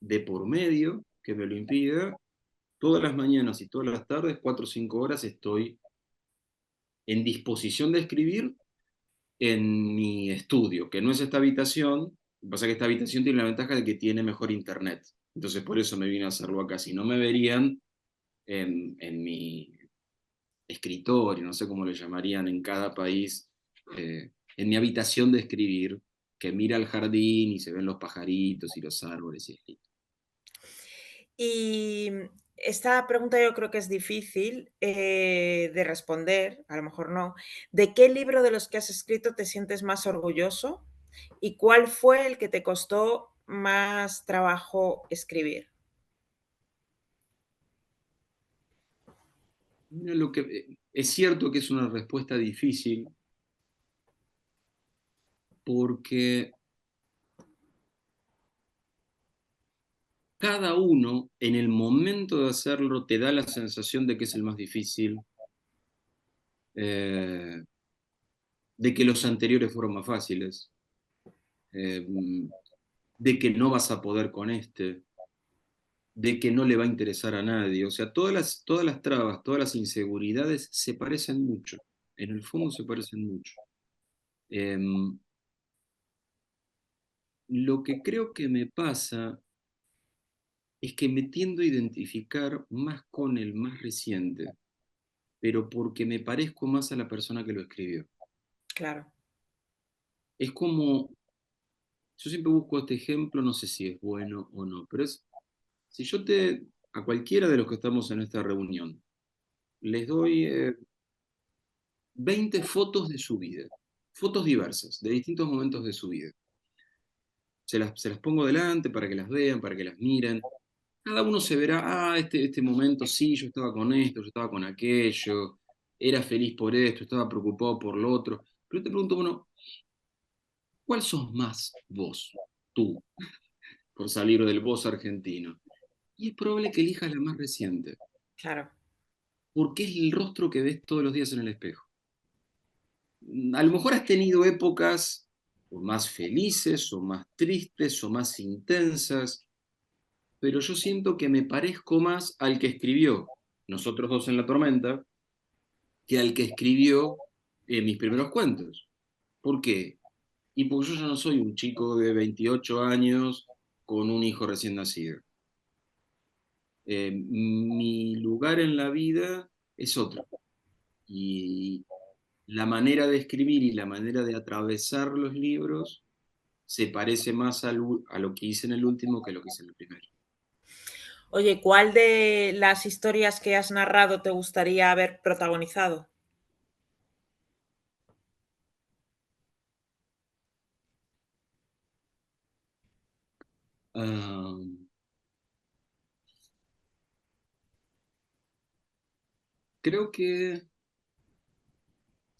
Speaker 2: de por medio que me lo impida, todas las mañanas y todas las tardes, 4 o 5 horas, estoy en disposición de escribir en mi estudio, que no es esta habitación. Lo que pasa es que esta habitación tiene la ventaja de que tiene mejor internet. Entonces por eso me vine a hacerlo acá. Si no, me verían en mi escritorio, no sé cómo le llamarían en cada país, en mi habitación de escribir, que mira al jardín y se ven los pajaritos y los árboles y así.
Speaker 3: Y esta pregunta yo creo que es difícil de responder, a lo mejor no. ¿De qué libro de los que has escrito te sientes más orgulloso? ¿Y cuál fue el que te costó más trabajo escribir?
Speaker 2: Lo que, es cierto que es una respuesta difícil, porque cada uno en el momento de hacerlo te da la sensación de que es el más difícil, de que los anteriores fueron más fáciles, eh, de que no vas a poder con este, de que no le va a interesar a nadie. O sea, todas las trabas, todas las inseguridades se parecen mucho. En el fondo se parecen mucho. Eh, lo que creo que me pasa es que me tiendo a identificar más con el más reciente, pero porque me parezco más a la persona que lo escribió.
Speaker 3: Claro.
Speaker 2: Es como, yo siempre busco este ejemplo, no sé si es bueno o no, pero es, si yo a cualquiera de los que estamos en esta reunión, les doy 20 fotos de su vida, fotos diversas, de distintos momentos de su vida. Se las pongo delante para que las vean, para que las miren. Cada uno se verá, este momento sí, yo estaba con esto, yo estaba con aquello, era feliz por esto, estaba preocupado por lo otro. Pero te pregunto, bueno, ¿cuál sos más vos, tú, por salir del vos argentino? Y es probable que elijas la más reciente,
Speaker 3: Claro.
Speaker 2: porque es el rostro que ves todos los días en el espejo. A lo mejor has tenido épocas o más felices, o más tristes, o más intensas, pero yo siento que me parezco más al que escribió Nosotros dos en la tormenta que al que escribió mis primeros cuentos. ¿Por qué? Y porque yo ya no soy un chico de 28 años con un hijo recién nacido. Mi lugar en la vida es otro. Y la manera de escribir y la manera de atravesar los libros se parece más a lo que hice en el último que a lo que hice en el primero.
Speaker 3: Oye, ¿cuál de las historias que has narrado te gustaría haber protagonizado?
Speaker 2: Ah, creo que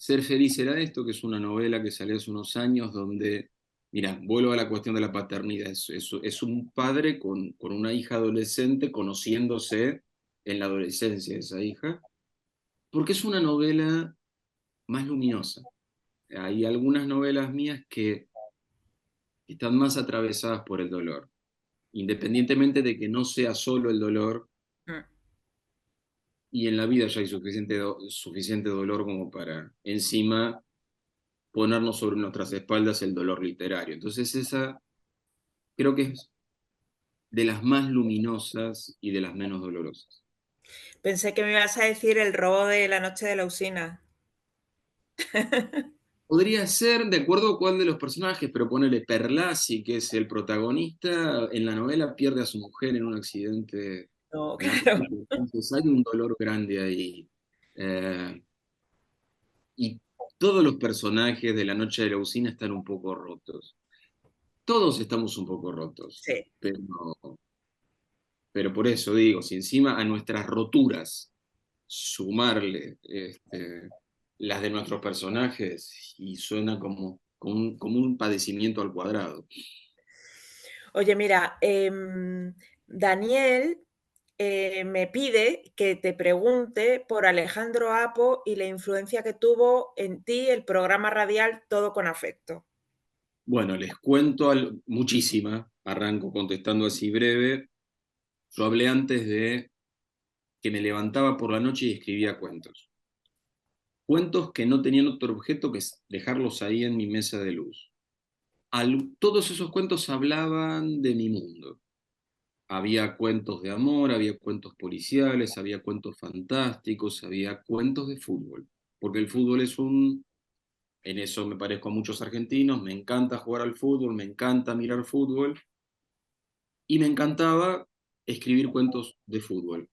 Speaker 2: Ser feliz era esto, que es una novela que salió hace unos años donde, mira, vuelvo a la cuestión de la paternidad. Es un padre con una hija adolescente conociéndose en la adolescencia de esa hija, Porque es una novela más luminosa. Hay algunas novelas mías que están más atravesadas por el dolor, independientemente de que no sea solo el dolor,
Speaker 3: Mm.
Speaker 2: y en la vida ya hay suficiente dolor como para encima ponernos sobre nuestras espaldas el dolor literario. Entonces esa creo que es de las más luminosas y de las menos dolorosas.
Speaker 3: Pensé que me ibas a decir El robo de la noche de la usina.
Speaker 2: Podría ser de acuerdo a cuál de los personajes, pero ponele Perlasi, que es el protagonista, en la novela pierde a su mujer en un accidente
Speaker 3: No,
Speaker 2: en la
Speaker 3: claro.
Speaker 2: película. Entonces hay un dolor grande ahí. Y todos los personajes de La noche de la usina están un poco rotos. Todos estamos un poco rotos,
Speaker 3: Sí.
Speaker 2: pero por eso digo, si encima a nuestras roturas sumarle las de nuestros personajes, y suena como un padecimiento al cuadrado.
Speaker 3: Oye, mira, Daniel me pide que te pregunte por Alejandro Apo y la influencia que tuvo en ti el programa radial Todo con Afecto.
Speaker 2: Bueno, les cuento muchísima, arranco contestando así breve. Yo hablé antes de que me levantaba por la noche y escribía cuentos. Cuentos que no tenían otro objeto que dejarlos ahí en mi mesa de luz. Todos esos cuentos hablaban de mi mundo. Había cuentos de amor, había cuentos policiales, había cuentos fantásticos, había cuentos de fútbol. Porque el fútbol en eso me parezco a muchos argentinos, me encanta jugar al fútbol, me encanta mirar fútbol, y me encantaba escribir cuentos de fútbol.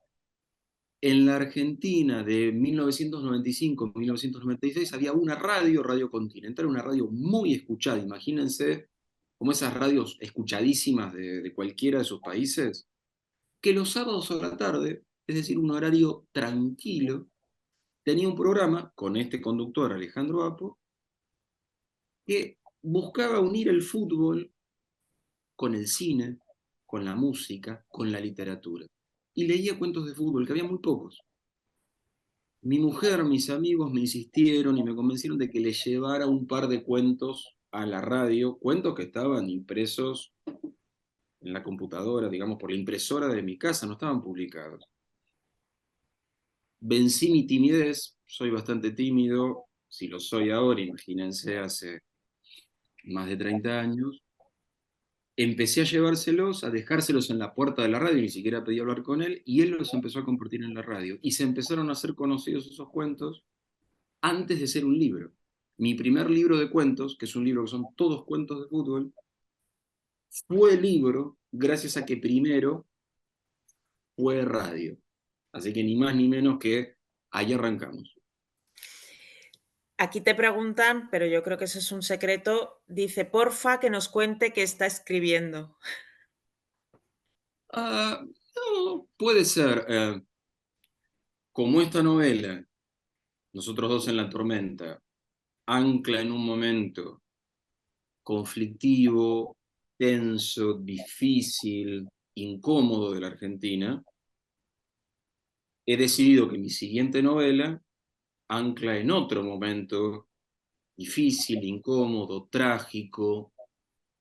Speaker 2: En la Argentina de 1995-1996 había una radio, Radio Continental, una radio muy escuchada, imagínense, como esas radios escuchadísimas de cualquiera de sus países, que los sábados a la tarde, es decir, un horario tranquilo, tenía un programa con este conductor, Alejandro Apo, que buscaba unir el fútbol con el cine, con la música, con la literatura. Y leía cuentos de fútbol, que había muy pocos. Mi mujer, mis amigos me insistieron y me convencieron de que le llevara un par de cuentos a la radio, cuentos que estaban impresos en la computadora, digamos, por la impresora de mi casa, no estaban publicados. Vencí mi timidez, soy bastante tímido, si lo soy ahora, imagínense, hace más de 30 años. Empecé a llevárselos, a dejárselos en la puerta de la radio, ni siquiera pedí hablar con él, y él los empezó a compartir en la radio. Y se empezaron a hacer conocidos esos cuentos antes de ser un libro. Mi primer libro de cuentos, que es un libro que son todos cuentos de fútbol, fue libro gracias a que primero fue radio. Así que ni más ni menos que ahí arrancamos.
Speaker 3: Aquí te preguntan, pero yo creo que eso es un secreto, dice, porfa, que nos cuente qué está escribiendo.
Speaker 2: No, puede ser. Como esta novela, Nosotros dos en la tormenta, ancla en un momento conflictivo, tenso, difícil, incómodo de la Argentina, he decidido que mi siguiente novela ancla en otro momento difícil, incómodo, trágico,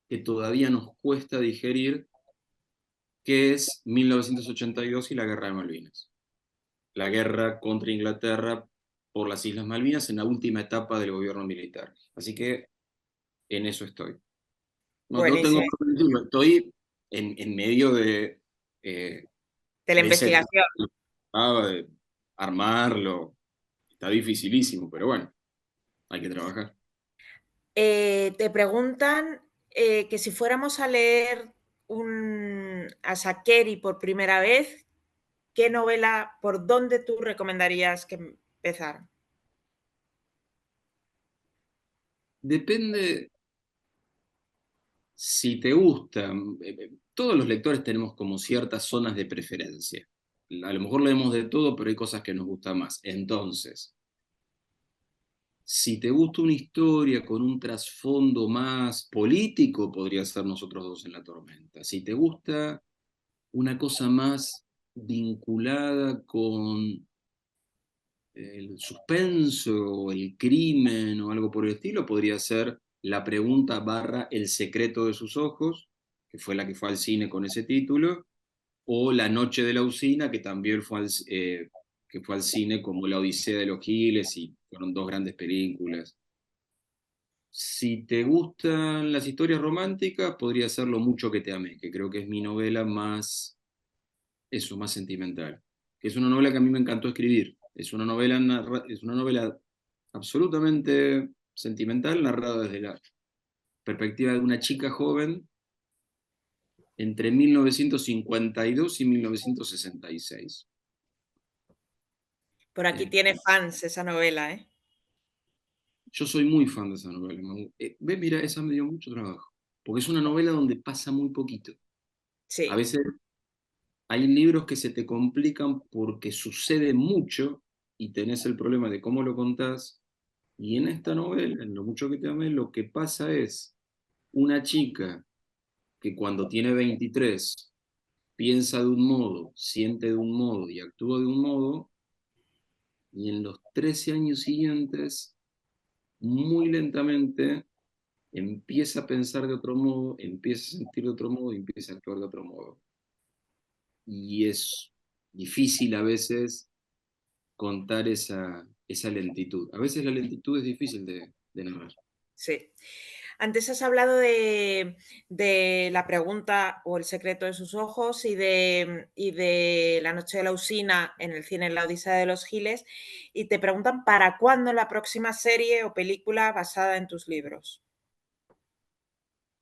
Speaker 2: que todavía nos cuesta digerir, que es 1982 y la Guerra de Malvinas. La guerra contra Inglaterra por las Islas Malvinas en la última etapa del gobierno militar. Así que en eso estoy. No tengo
Speaker 3: Buenísimo.
Speaker 2: problema, estoy en medio
Speaker 3: De la
Speaker 2: de ese
Speaker 3: investigación.
Speaker 2: de armarlo. Está dificilísimo, pero bueno, hay que trabajar.
Speaker 3: Te preguntan que si fuéramos a leer a Sakeri por primera vez, ¿qué novela, por dónde tú recomendarías que empezar?
Speaker 2: Depende si te gusta. Todos los lectores tenemos como ciertas zonas de preferencia. A lo mejor leemos de todo, pero hay cosas que nos gustan más. Entonces, si te gusta una historia con un trasfondo más político, podría ser Nosotros dos en la tormenta. Si te gusta una cosa más vinculada con el suspenso o el crimen o algo por el estilo, podría ser La pregunta barra El secreto de sus ojos, que fue la que fue al cine con ese título, o La noche de la usina, que también que fue al cine como La odisea de los Giles, y fueron dos grandes películas. Si te gustan las historias románticas, podría ser Lo mucho que te amé, que creo que es mi novela más, eso, más sentimental. Que es una novela que a mí me encantó escribir. Es una novela absolutamente sentimental, narrada desde la perspectiva de una chica joven entre 1952 y 1966.
Speaker 3: Por aquí tiene fans esa novela, ¿eh?
Speaker 2: Yo soy muy fan de esa novela. Mira, esa me dio mucho trabajo, porque es una novela donde pasa muy poquito. A
Speaker 3: Sí,
Speaker 2: veces hay libros que se te complican porque sucede mucho y tenés el problema de cómo lo contás. Y en esta novela, en Lo mucho que te amé, lo que pasa es una chica que cuando tiene 23 piensa de un modo, siente de un modo y actúa de un modo, y en los 13 años siguientes, muy lentamente, empieza a pensar de otro modo, empieza a sentir de otro modo y empieza a actuar de otro modo. Y es difícil a veces contar esa lentitud. A veces la lentitud es difícil de narrar.
Speaker 3: sí. Antes has hablado de La pregunta o El secreto de sus ojos y de La noche de la usina en el cine en La odisea de los Giles, y te preguntan para cuándo la próxima serie o película basada en tus libros.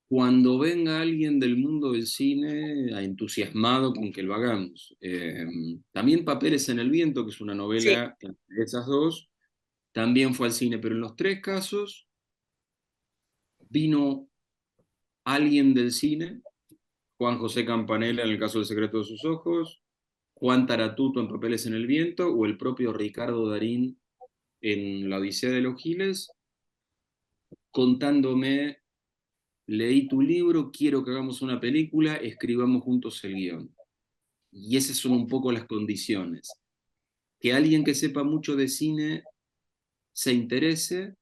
Speaker 2: Cuando venga alguien del mundo del cine entusiasmado con que lo hagamos. También Papeles en el viento, que es una
Speaker 3: Sí,
Speaker 2: novela entre esas dos, también fue al cine, pero en los tres casos vino alguien del cine, Juan José Campanella en el caso del secreto de sus ojos, Juan Taratuto en Papeles en el viento, o el propio Ricardo Darín en La odisea de los Giles, contándome: leí tu libro, quiero que hagamos una película, escribamos juntos el guión. Y esas son un poco las condiciones. Que alguien que sepa mucho de cine se interese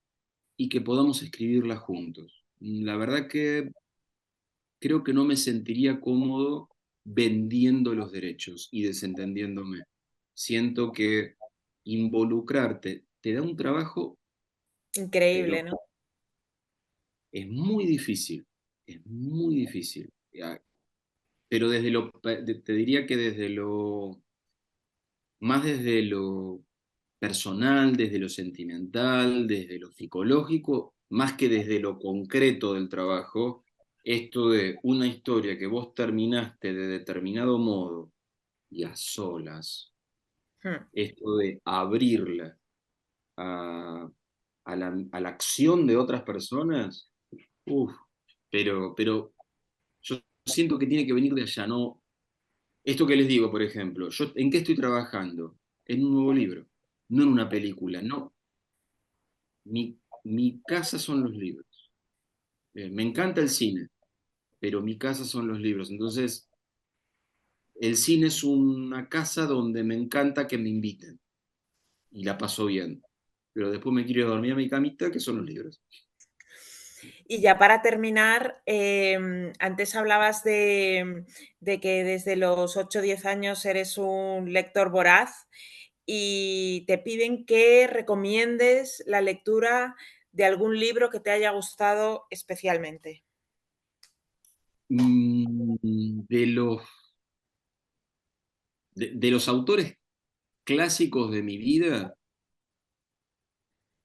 Speaker 2: y que podamos escribirla juntos. La verdad que creo que no me sentiría cómodo vendiendo los derechos y desentendiéndome. Siento que involucrarte te da un trabajo, pero
Speaker 3: increíble, ¿no?
Speaker 2: es muy difícil, es muy difícil. Pero te diría que más desde lo personal, desde lo sentimental, desde lo psicológico, más que desde lo concreto del trabajo, esto de una historia que vos terminaste de determinado modo y a solas,
Speaker 3: Hmm.
Speaker 2: esto de abrirla a la acción de otras personas, uff, pero yo siento que tiene que venir de allá, ¿no? Esto que les digo, por ejemplo, yo ¿en qué estoy trabajando? En un nuevo libro, no en una película, no. Mi casa son los libros. Me encanta el cine, pero mi casa son los libros. Entonces, el cine es una casa donde me encanta que me inviten y la paso bien. Pero después me quiero ir a dormir a mi camita, que son los libros.
Speaker 3: Y ya para terminar, antes hablabas de que desde los 8 o 10 años eres un lector voraz y te piden que recomiendes la lectura de algún libro que te haya gustado especialmente.
Speaker 2: De de los autores clásicos de mi vida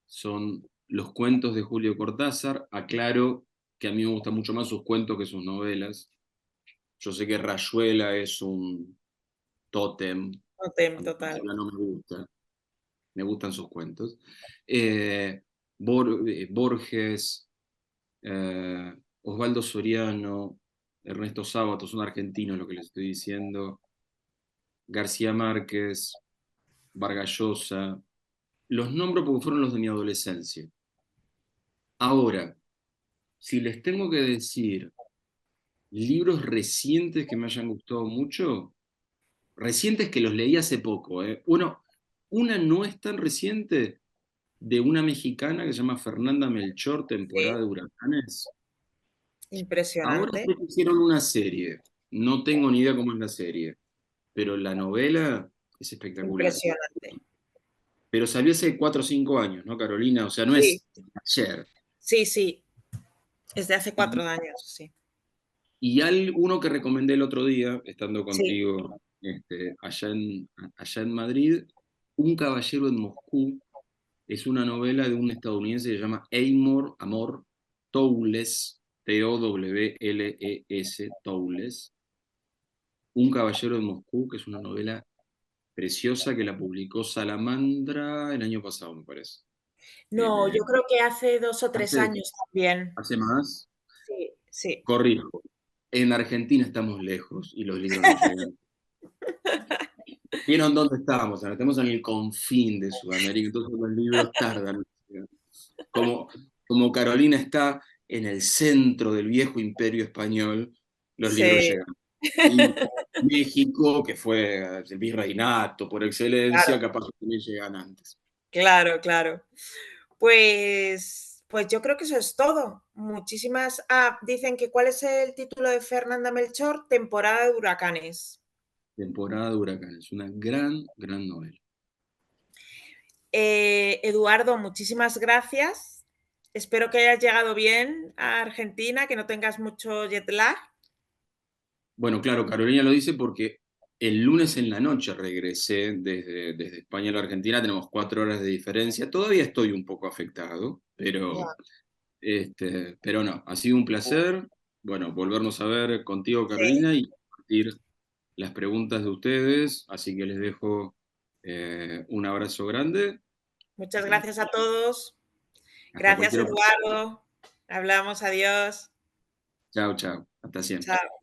Speaker 2: son los cuentos de Julio Cortázar. Aclaro que a mí me gustan mucho más sus cuentos que sus novelas. Yo sé que Rayuela es un tótem, a mí
Speaker 3: Total.
Speaker 2: Rayuela no me gusta, me gustan sus cuentos. Borges, Osvaldo Soriano, Ernesto Sábato, son argentinos lo que les estoy diciendo, García Márquez, Vargas Llosa, los nombro porque fueron los de mi adolescencia. Ahora, si les tengo que decir libros recientes que me hayan gustado mucho, recientes que los leí hace poco, ¿eh? Una no es tan reciente, de una mexicana que se llama Fernanda Melchor, Temporada de Huracanes. Ahora
Speaker 3: Impresionante.
Speaker 2: sé que hicieron una serie. No tengo ni idea cómo es la serie, pero la novela es espectacular.
Speaker 3: Impresionante.
Speaker 2: Pero salió hace 4 o 5 años, ¿no, Carolina? O sea, no
Speaker 3: Sí,
Speaker 2: es ayer.
Speaker 3: sí, sí. Es de hace 4 años, sí.
Speaker 2: Y uno que recomendé el otro día, estando
Speaker 3: Sí.
Speaker 2: contigo allá en Madrid, Un caballero en Moscú, es una novela de un estadounidense que se llama Amor Towles, Towles, Towles. Un caballero en Moscú, que es una novela preciosa que la publicó Salamandra el año pasado, me parece.
Speaker 3: No, yo creo que hace 2 o 3
Speaker 2: Hace,
Speaker 3: años también.
Speaker 2: hace más,
Speaker 3: Sí, sí.
Speaker 2: corrijo. En Argentina estamos lejos y los libros no llegan. ¿Vieron dónde estamos? Ahora estamos en el confín de Sudamérica, entonces los libros tardan. Como Carolina está en el centro del viejo imperio español, los libros
Speaker 3: Sí,
Speaker 2: llegan. Y México, que fue el virreinato por excelencia,
Speaker 3: claro,
Speaker 2: capaz que también llegan antes.
Speaker 3: claro, claro. Pues yo creo que eso es todo. Muchísimas dicen que ¿cuál es el título de Fernanda Melchor? Temporada de huracanes.
Speaker 2: Temporada de huracanes, una gran, gran novela.
Speaker 3: Eduardo, muchísimas gracias. Espero que hayas llegado bien a Argentina, que no tengas mucho jet lag.
Speaker 2: Bueno, claro, Carolina lo dice porque el lunes en la noche regresé desde España a la Argentina, tenemos 4 horas de diferencia. Todavía estoy un poco afectado,
Speaker 3: Ya.
Speaker 2: pero no, ha sido un placer, bueno, volvernos a ver contigo,
Speaker 3: Sí.
Speaker 2: Carolina, y compartir las preguntas de ustedes. Así que les dejo un abrazo grande.
Speaker 3: Muchas gracias a todos.
Speaker 2: Hasta
Speaker 3: Gracias,
Speaker 2: cualquier oportunidad.
Speaker 3: Eduardo. Hablamos, adiós.
Speaker 2: Chao, chao. Hasta siempre.
Speaker 3: Chao.